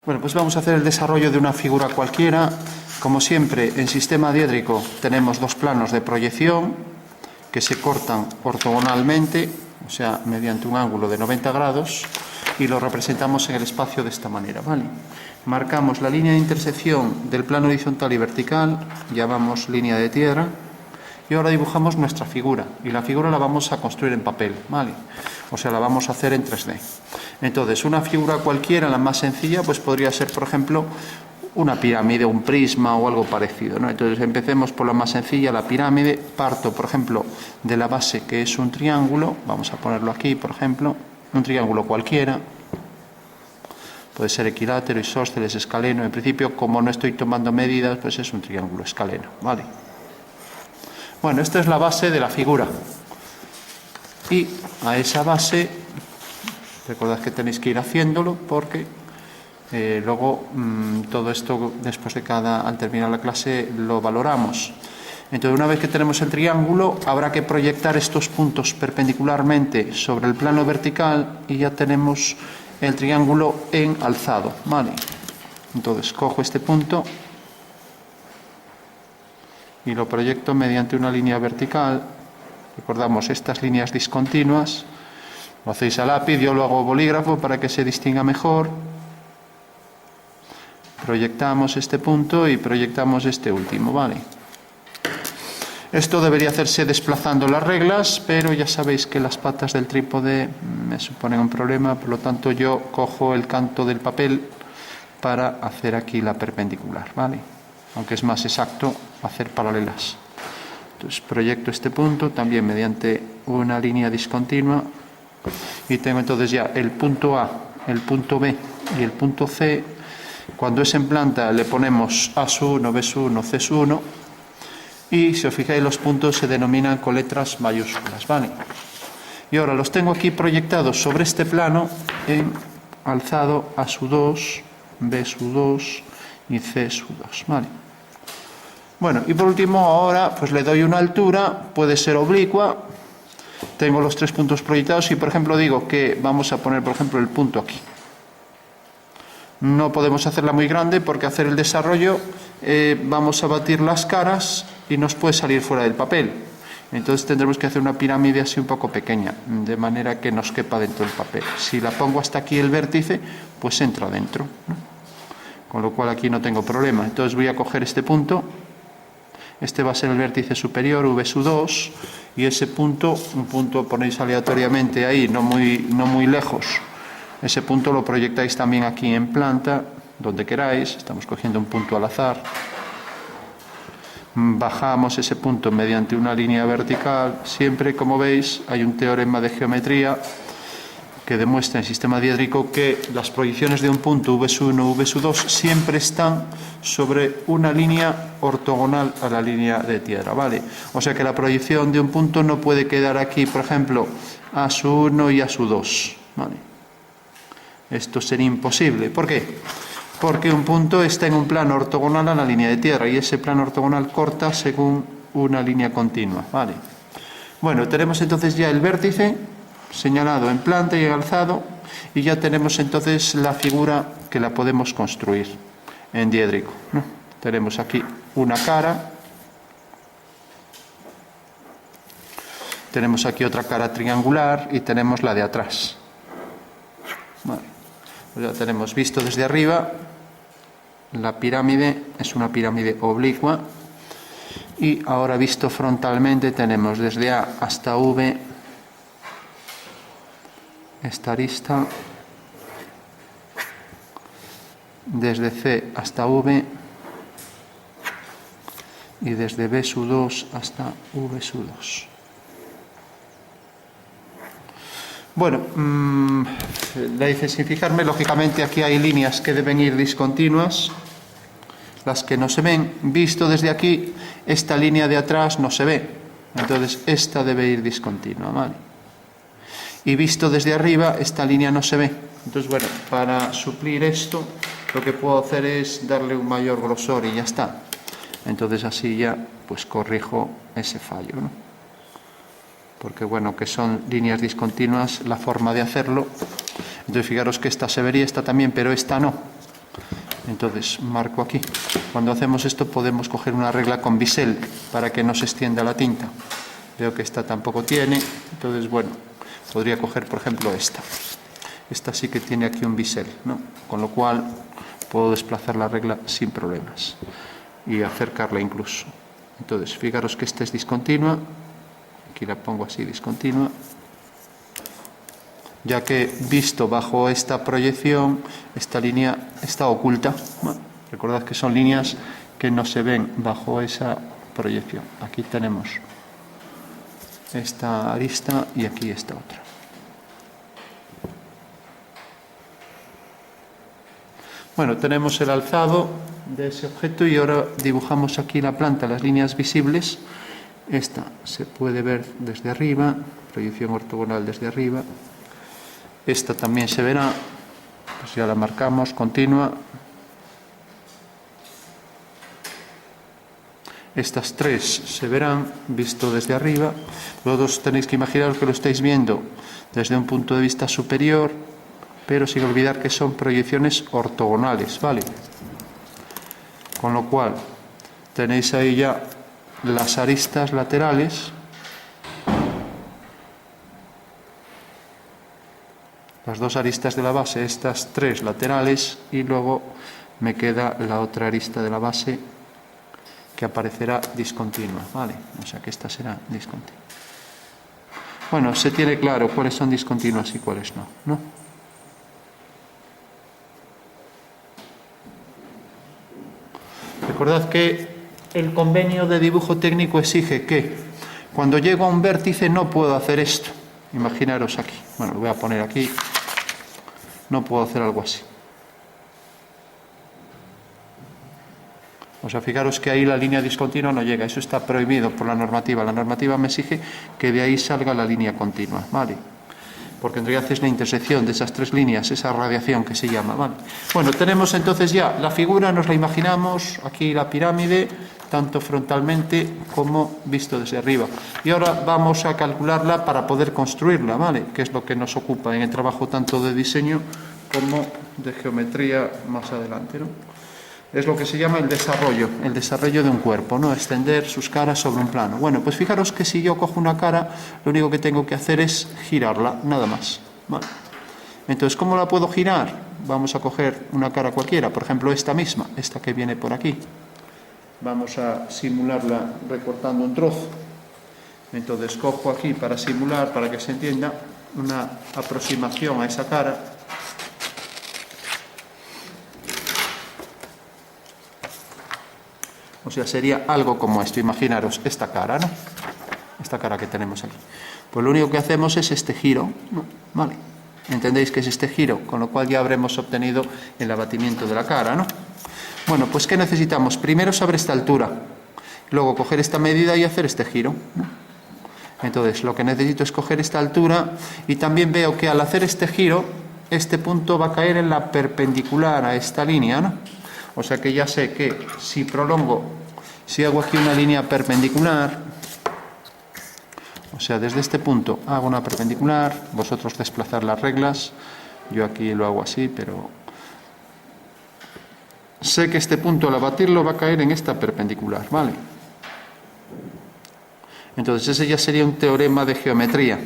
Bueno, pues vamos a hacer el desarrollo de una figura cualquiera. Como siempre, en sistema diédrico tenemos dos planos de proyección que se cortan ortogonalmente, o sea, mediante un ángulo de 90 grados, y lo representamos en el espacio de esta manera, ¿vale? Marcamos la línea de intersección del plano horizontal y vertical, llamamos línea de tierra, y ahora dibujamos nuestra figura, y la figura la vamos a construir en papel, ¿vale? O sea, la vamos a hacer en 3D. Entonces, una figura cualquiera, la más sencilla, pues podría ser, por ejemplo, una pirámide, un prisma o algo parecido, ¿no? Entonces, empecemos por la más sencilla, la pirámide. Parto, por ejemplo, de la base, que es un triángulo. Vamos a ponerlo aquí, por ejemplo, un triángulo cualquiera. Puede ser equilátero, isósceles, escaleno. En principio, como no estoy tomando medidas, pues es un triángulo escaleno, ¿vale? Bueno, esta es la base de la figura. Y a esa base, recordad que tenéis que ir haciéndolo porque luego todo esto, después de al terminar la clase, lo valoramos. Entonces, una vez que tenemos el triángulo, habrá que proyectar estos puntos perpendicularmente sobre el plano vertical y ya tenemos el triángulo en alzado, ¿vale? Entonces, cojo este punto y lo proyecto mediante una línea vertical. Recordamos estas líneas discontinuas. Lo hacéis a lápiz, yo lo hago a bolígrafo para que se distinga mejor. Proyectamos este punto y proyectamos este último, ¿vale? Esto debería hacerse desplazando las reglas, pero ya sabéis que las patas del trípode me suponen un problema, por lo tanto yo cojo el canto del papel para hacer aquí la perpendicular, ¿vale? Aunque es más exacto hacer paralelas. Entonces proyecto este punto también mediante una línea discontinua y tengo entonces ya el punto A, el punto B y el punto C. Cuando es en planta le ponemos A1, B1, C1 y si os fijáis los puntos se denominan con letras mayúsculas, ¿vale? Y ahora los tengo aquí proyectados sobre este plano en alzado A2, B2 y C2, ¿vale? Bueno, y por último ahora pues le doy una altura, puede ser oblicua. Tengo los tres puntos proyectados y por ejemplo digo que vamos a poner por ejemplo el punto aquí. No podemos hacerla muy grande porque hacer el desarrollo vamos a batir las caras y nos puede salir fuera del papel. Entonces tendremos que hacer una pirámide así un poco pequeña, de manera que nos quepa dentro del papel. Si la pongo hasta aquí el vértice, pues entra dentro, ¿no? Con lo cual aquí no tengo problema. Entonces voy a coger este punto. Este va a ser el vértice superior, V2, y ese punto, un punto ponéis aleatoriamente ahí, no muy lejos. Ese punto lo proyectáis también aquí en planta, donde queráis. Estamos cogiendo un punto al azar. Bajamos ese punto mediante una línea vertical. Siempre, como veis, hay un teorema de geometría que demuestra en sistema diédrico que las proyecciones de un punto V1, V2 siempre están sobre una línea ortogonal a la línea de tierra, ¿vale? O sea que la proyección de un punto no puede quedar aquí, por ejemplo, A1 y A2, ¿vale? Esto sería imposible. ¿Por qué? Porque un punto está en un plano ortogonal a la línea de tierra y ese plano ortogonal corta según una línea continua, ¿vale? Bueno, tenemos entonces ya el vértice señalado en planta y en alzado y ya tenemos entonces la figura que la podemos construir en diédrico, ¿no? Tenemos aquí una cara, tenemos aquí otra cara triangular y tenemos la de atrás. Bueno, pues ya tenemos visto desde arriba. La pirámide es una pirámide oblicua y ahora visto frontalmente tenemos desde A hasta V esta arista, desde C hasta V y desde B2 hasta V2. Bueno, la hice sin fijarme. Lógicamente aquí hay líneas que deben ir discontinuas, las que no se ven. Visto desde aquí, esta línea de atrás no se ve, entonces esta debe ir discontinua, ¿vale? Y visto desde arriba, esta línea no se ve. Entonces, bueno, para suplir esto, lo que puedo hacer es darle un mayor grosor y ya está. Entonces así ya, pues corrijo ese fallo, ¿no? Porque bueno, que son líneas discontinuas, la forma de hacerlo. Entonces fijaros que esta se vería, esta también, pero esta no. Entonces marco aquí. Cuando hacemos esto podemos coger una regla con bisel para que no se extienda la tinta. Veo que esta tampoco tiene, entonces bueno, podría coger por ejemplo esta. Esta sí que tiene aquí un bisel, ¿no? Con lo cual puedo desplazar la regla sin problemas y acercarla incluso. Entonces fijaros que esta es discontinua, aquí la pongo así discontinua, ya que visto bajo esta proyección esta línea está oculta. Bueno, recordad que son líneas que no se ven bajo esa proyección. Aquí tenemos esta arista y aquí esta otra. Bueno, tenemos el alzado de ese objeto y ahora dibujamos aquí la planta, las líneas visibles. Esta se puede ver desde arriba, proyección ortogonal desde arriba. Esta también se verá, pues ya la marcamos, continua. Estas tres se verán visto desde arriba. Vosotros tenéis que imaginar que lo estáis viendo desde un punto de vista superior, pero sin olvidar que son proyecciones ortogonales, ¿vale? Con lo cual tenéis ahí ya las aristas laterales, las dos aristas de la base, estas tres laterales, y luego me queda la otra arista de la base que aparecerá discontinua, ¿vale? O sea que esta será discontinua. Bueno, se tiene claro cuáles son discontinuas y cuáles no, ¿no? Recordad que el convenio de dibujo técnico exige que cuando llego a un vértice no puedo hacer esto. Imaginaros aquí. Bueno, lo voy a poner aquí. No puedo hacer algo así. O sea, fijaros que ahí la línea discontinua no llega. Eso está prohibido por la normativa. La normativa me exige que de ahí salga la línea continua, ¿vale? Porque en realidad es la intersección de esas tres líneas, esa radiación que se llama, ¿vale? Bueno, tenemos entonces ya la figura, nos la imaginamos, aquí la pirámide, tanto frontalmente como visto desde arriba. Y ahora vamos a calcularla para poder construirla, ¿vale? Que es lo que nos ocupa en el trabajo tanto de diseño como de geometría más adelante, ¿no? Es lo que se llama el desarrollo de un cuerpo, ¿no? Extender sus caras sobre un plano. Bueno, pues fijaros que si yo cojo una cara, lo único que tengo que hacer es girarla, nada más. Vale. Entonces, ¿cómo la puedo girar? Vamos a coger una cara cualquiera, por ejemplo esta misma, esta que viene por aquí. Vamos a simularla recortando un trozo. Entonces cojo aquí para simular, para que se entienda, una aproximación a esa cara. O sea, sería algo como esto. Imaginaros esta cara, ¿no? Esta cara que tenemos aquí. Pues lo único que hacemos es este giro, ¿no? Vale. ¿Entendéis que es este giro? Con lo cual ya habremos obtenido el abatimiento de la cara, ¿no? Bueno, pues ¿qué necesitamos? Primero saber esta altura. Luego coger esta medida y hacer este giro, ¿no? Entonces, lo que necesito es coger esta altura y también veo que al hacer este giro, este punto va a caer en la perpendicular a esta línea, ¿no? O sea que ya sé que si prolongo, si hago aquí una línea perpendicular, o sea, desde este punto hago una perpendicular, vosotros desplazar las reglas, yo aquí lo hago así, pero sé que este punto al abatirlo va a caer en esta perpendicular, ¿vale? Entonces ese ya sería un teorema de geometría.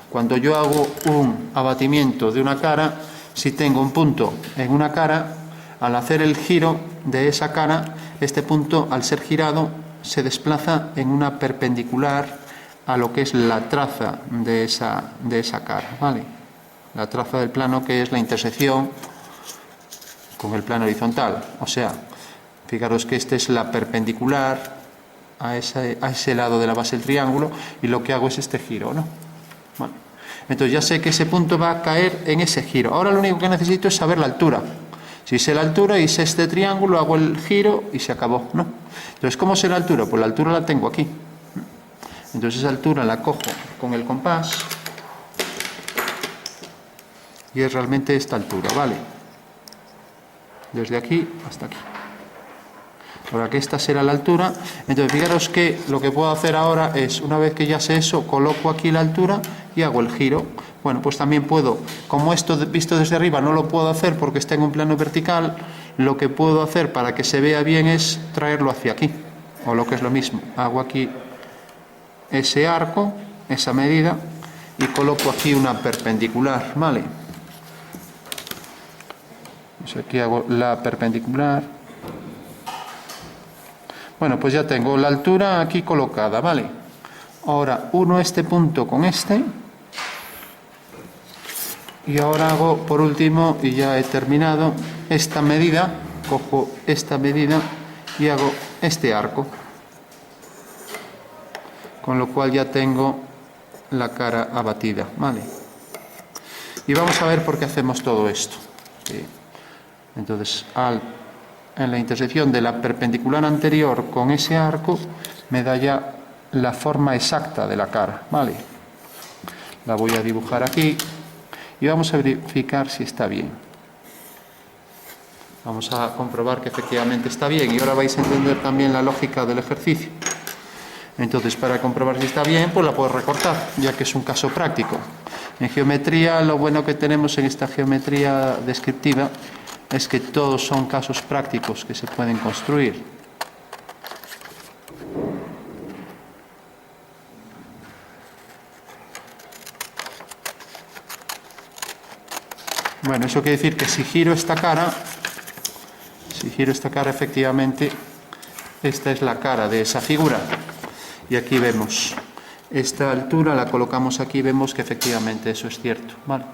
Cuando yo hago un abatimiento de una cara, si tengo un punto en una cara, al hacer el giro de esa cara, este punto, al ser girado, se desplaza en una perpendicular a lo que es la traza de esa cara, ¿vale? La traza del plano, que es la intersección con el plano horizontal. O sea, fijaros que esta es la perpendicular a ese lado de la base del triángulo, y lo que hago es este giro, ¿no? Bueno, entonces ya sé que ese punto va a caer en ese giro. Ahora lo único que necesito es saber la altura. Si sé la altura y sé este triángulo, hago el giro y se acabó, ¿no? Entonces, ¿cómo sé la altura? Pues la altura la tengo aquí. Entonces esa altura la cojo con el compás y es realmente esta altura, ¿vale? Desde aquí hasta aquí. Ahora que esta será la altura, entonces fijaros que lo que puedo hacer ahora es, una vez que ya sé eso, coloco aquí la altura y hago el giro. Bueno, pues también puedo, como esto visto desde arriba no lo puedo hacer porque está en un plano vertical, lo que puedo hacer para que se vea bien es traerlo hacia aquí, o lo que es lo mismo, hago aquí ese arco, esa medida, y coloco aquí una perpendicular, ¿vale? Pues aquí hago la perpendicular. Bueno, pues ya tengo la altura aquí colocada, ¿vale? Ahora uno este punto con este, y ahora hago por último, y ya he terminado, esta medida, cojo esta medida y hago este arco, con lo cual ya tengo la cara abatida, ¿vale? Y vamos a ver por qué hacemos todo esto. ¿Sí? Entonces, en la intersección de la perpendicular anterior con ese arco, me da ya la forma exacta de la cara, ¿vale? La voy a dibujar aquí y vamos a verificar si está bien. Vamos a comprobar que efectivamente está bien, y ahora vais a entender también la lógica del ejercicio. Entonces, para comprobar si está bien, pues la puedo recortar, ya que es un caso práctico. En geometría, lo bueno que tenemos en esta geometría descriptiva es que todos son casos prácticos que se pueden construir. Bueno, eso quiere decir que si giro esta cara, efectivamente, esta es la cara de esa figura. Y aquí vemos esta altura, la colocamos aquí, vemos que efectivamente eso es cierto, ¿vale?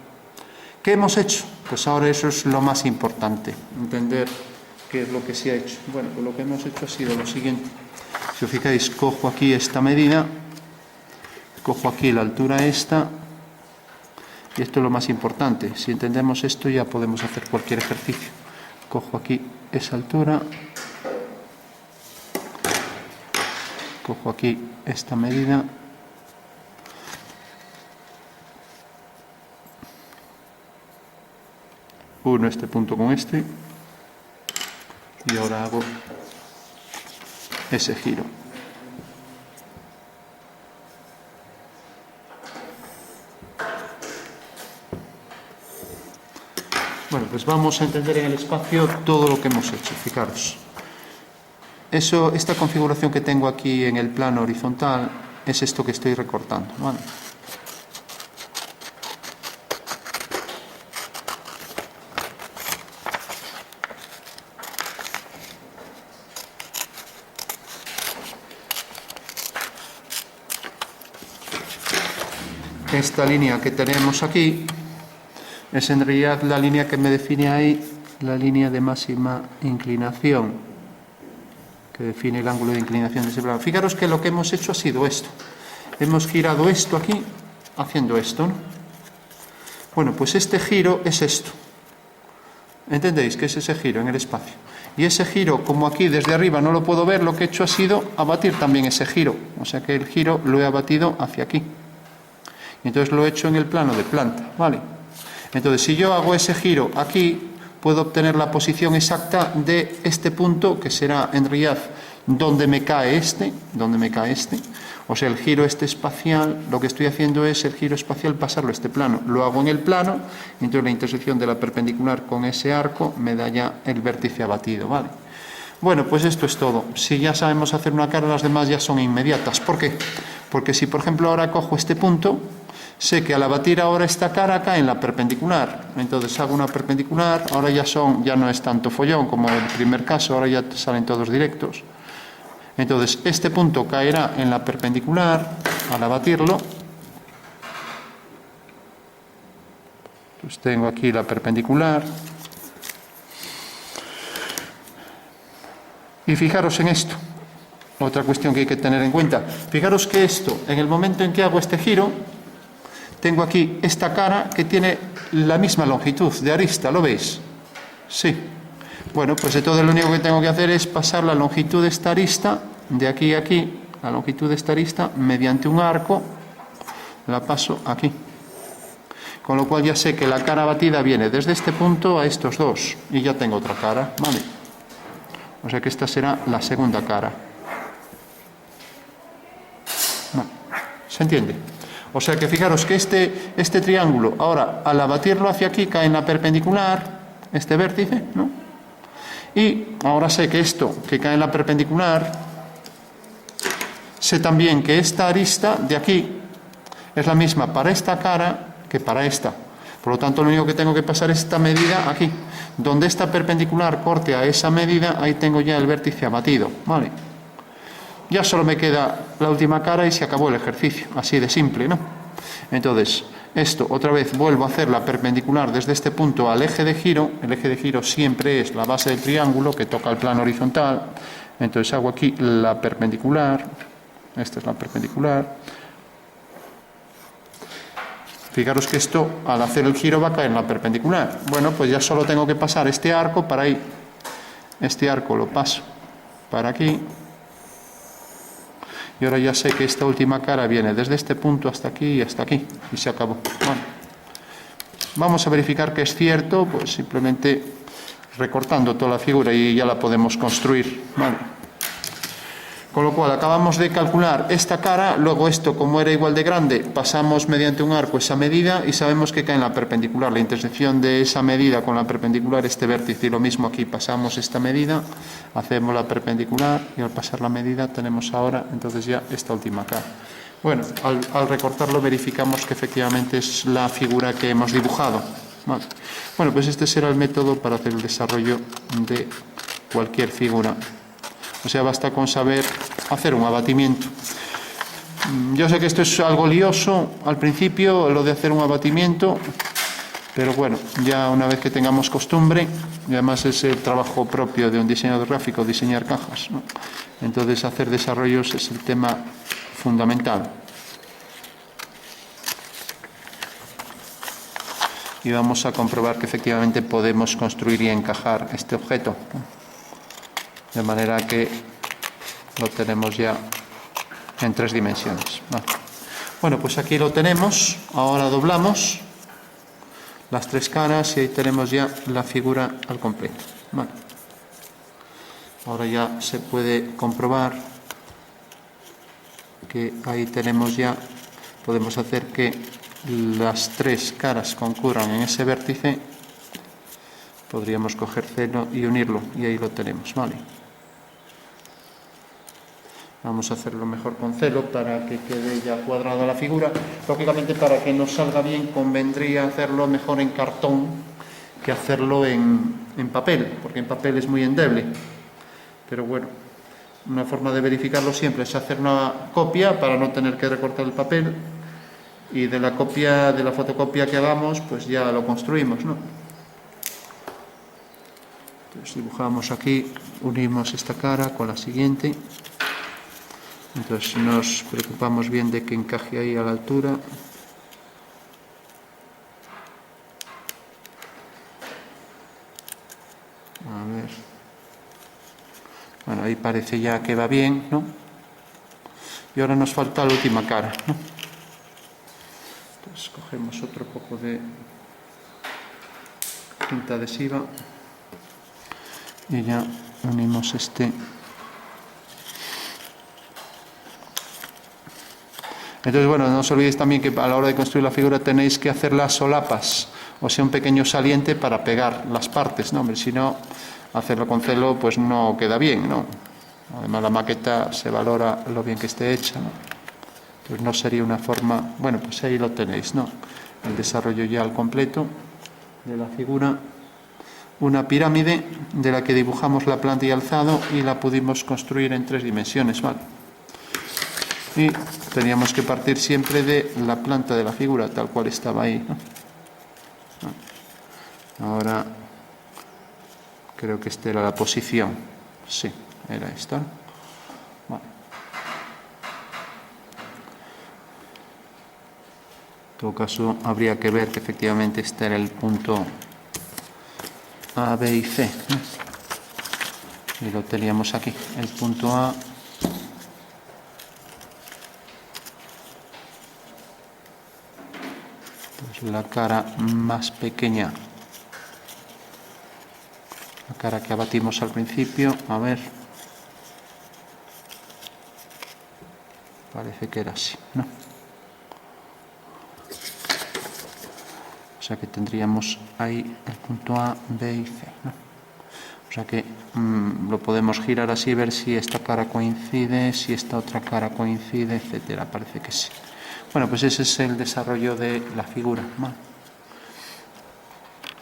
¿Qué hemos hecho? Pues ahora eso es lo más importante, entender qué es lo que se ha hecho. Bueno, pues lo que hemos hecho ha sido lo siguiente. Si os fijáis, cojo aquí esta medida, cojo aquí la altura esta, y esto es lo más importante. Si entendemos esto, ya podemos hacer cualquier ejercicio. Cojo aquí esa altura, cojo aquí esta medida, uno este punto con este, y ahora hago ese giro. Bueno, pues vamos a entender en el espacio todo lo que hemos hecho. Fijaros, esta configuración que tengo aquí en el plano horizontal es esto que estoy recortando, ¿vale? Esta línea que tenemos aquí es en realidad la línea que me define ahí, la línea de máxima inclinación, que define el ángulo de inclinación de ese plano. Fijaros que lo que hemos hecho ha sido esto. Hemos girado esto aquí, haciendo esto, ¿no? Bueno, pues este giro es esto. ¿Entendéis que es ese giro en el espacio? Y ese giro, como aquí desde arriba no lo puedo ver, lo que he hecho ha sido abatir también ese giro. O sea que el giro lo he abatido hacia aquí. Y entonces lo he hecho en el plano de planta, ¿vale? Entonces, si yo hago ese giro aquí, puedo obtener la posición exacta de este punto, que será en realidad donde me cae este. O sea, el giro este espacial, lo que estoy haciendo es el giro espacial pasarlo a este plano. Lo hago en el plano, y entonces la intersección de la perpendicular con ese arco me da ya el vértice abatido, ¿vale? Bueno, pues esto es todo. Si ya sabemos hacer una cara, las demás ya son inmediatas. ¿Por qué? Porque si, por ejemplo, ahora cojo este punto, sé que al abatir ahora esta cara cae en la perpendicular. Entonces hago una perpendicular, ahora ya no es tanto follón como el primer caso, ahora ya salen todos directos. Entonces este punto caerá en la perpendicular al abatirlo. Pues tengo aquí la perpendicular. Y fijaros en esto, otra cuestión que hay que tener en cuenta. Fijaros que esto, en el momento en que hago este giro, tengo aquí esta cara que tiene la misma longitud de arista, ¿lo veis? Sí. Bueno, pues entonces lo único que tengo que hacer es pasar la longitud de esta arista, de aquí a aquí, la longitud de esta arista, mediante un arco, la paso aquí. Con lo cual ya sé que la cara batida viene desde este punto a estos dos, y ya tengo otra cara, ¿vale? O sea que esta será la segunda cara. ¿Se entiende? O sea que fijaros que este triángulo, ahora al abatirlo hacia aquí, cae en la perpendicular, este vértice, ¿no? Y ahora sé que esto que cae en la perpendicular, sé también que esta arista de aquí es la misma para esta cara que para esta. Por lo tanto, lo único que tengo que pasar es esta medida aquí. Donde esta perpendicular corte a esa medida, ahí tengo ya el vértice abatido, ¿vale? Ya solo me queda la última cara y se acabó el ejercicio, así de simple, ¿no? Entonces, esto otra vez vuelvo a hacer la perpendicular desde este punto al eje de giro. El eje de giro siempre es la base del triángulo que toca el plano horizontal. Entonces hago aquí la perpendicular, esta es la perpendicular. Fijaros que esto, al hacer el giro, va a caer en la perpendicular. Bueno, pues ya solo tengo que pasar este arco para ahí. Este arco lo paso para aquí. Y ahora ya sé que esta última cara viene desde este punto hasta aquí y hasta aquí. Y se acabó. Bueno, vamos a verificar que es cierto, pues simplemente recortando toda la figura y ya la podemos construir. Vale. Con lo cual acabamos de calcular esta cara, luego esto como era igual de grande, pasamos mediante un arco esa medida y sabemos que cae en la perpendicular. La intersección de esa medida con la perpendicular, este vértice, y lo mismo aquí, pasamos esta medida, hacemos la perpendicular y al pasar la medida tenemos ahora entonces ya esta última cara. Bueno, al recortarlo verificamos que efectivamente es la figura que hemos dibujado. Vale. Bueno, pues este será el método para hacer el desarrollo de cualquier figura. O sea, basta con saber hacer un abatimiento. Yo sé que esto es algo lioso al principio, lo de hacer un abatimiento, pero bueno, ya una vez que tengamos costumbre, y además es el trabajo propio de un diseñador gráfico, diseñar cajas, ¿no? Entonces hacer desarrollos es el tema fundamental. Y vamos a comprobar que efectivamente podemos construir y encajar este objeto, ¿no? De manera que lo tenemos ya en 3 dimensiones. Vale. Bueno, pues aquí lo tenemos. Ahora doblamos las 3 caras y ahí tenemos ya la figura al completo. Vale. Ahora ya se puede comprobar que ahí tenemos ya, podemos hacer que las 3 caras concurran en ese vértice. Podríamos coger celo y unirlo y ahí lo tenemos. Vale. Vamos a hacerlo mejor con celo para que quede ya cuadrada la figura. Lógicamente, para que nos salga bien, convendría hacerlo mejor en cartón que hacerlo en papel, porque en papel es muy endeble. Pero bueno, una forma de verificarlo siempre es hacer una copia para no tener que recortar el papel, y de la copia, de la fotocopia que hagamos, pues ya lo construimos, ¿no? Entonces dibujamos aquí, unimos esta cara con la siguiente. Entonces nos preocupamos bien de que encaje ahí a la altura. A ver. Bueno, ahí parece ya que va bien, ¿no? Y ahora nos falta la última cara, ¿no? Entonces cogemos otro poco de cinta adhesiva y ya unimos este. Entonces, bueno, no os olvidéis también que a la hora de construir la figura tenéis que hacer las solapas, o sea, un pequeño saliente para pegar las partes, ¿no? Hombre, si no, hacerlo con celo pues no queda bien, ¿no? Además la maqueta se valora lo bien que esté hecha, ¿no? Pues no sería una forma. Bueno, pues ahí lo tenéis, ¿no? El desarrollo ya al completo de la figura. Una pirámide de la que dibujamos la planta y alzado y la pudimos construir en 3 dimensiones, ¿vale? Y teníamos que partir siempre de la planta de la figura, tal cual estaba ahí, ¿no? Ahora creo que esta era la posición. Sí, era esta. Vale. En todo caso, habría que ver que efectivamente este era el punto A, B y C, ¿no? Y lo teníamos aquí, el punto A. La cara más pequeña, la cara que abatimos al principio, a ver, parece que era así, ¿no? O sea que tendríamos ahí el punto A, B y C, ¿no? sea que lo podemos girar así, ver si esta cara coincide, si esta otra cara coincide, etcétera. Parece que sí. Bueno, pues ese es el desarrollo de la figura. Vale.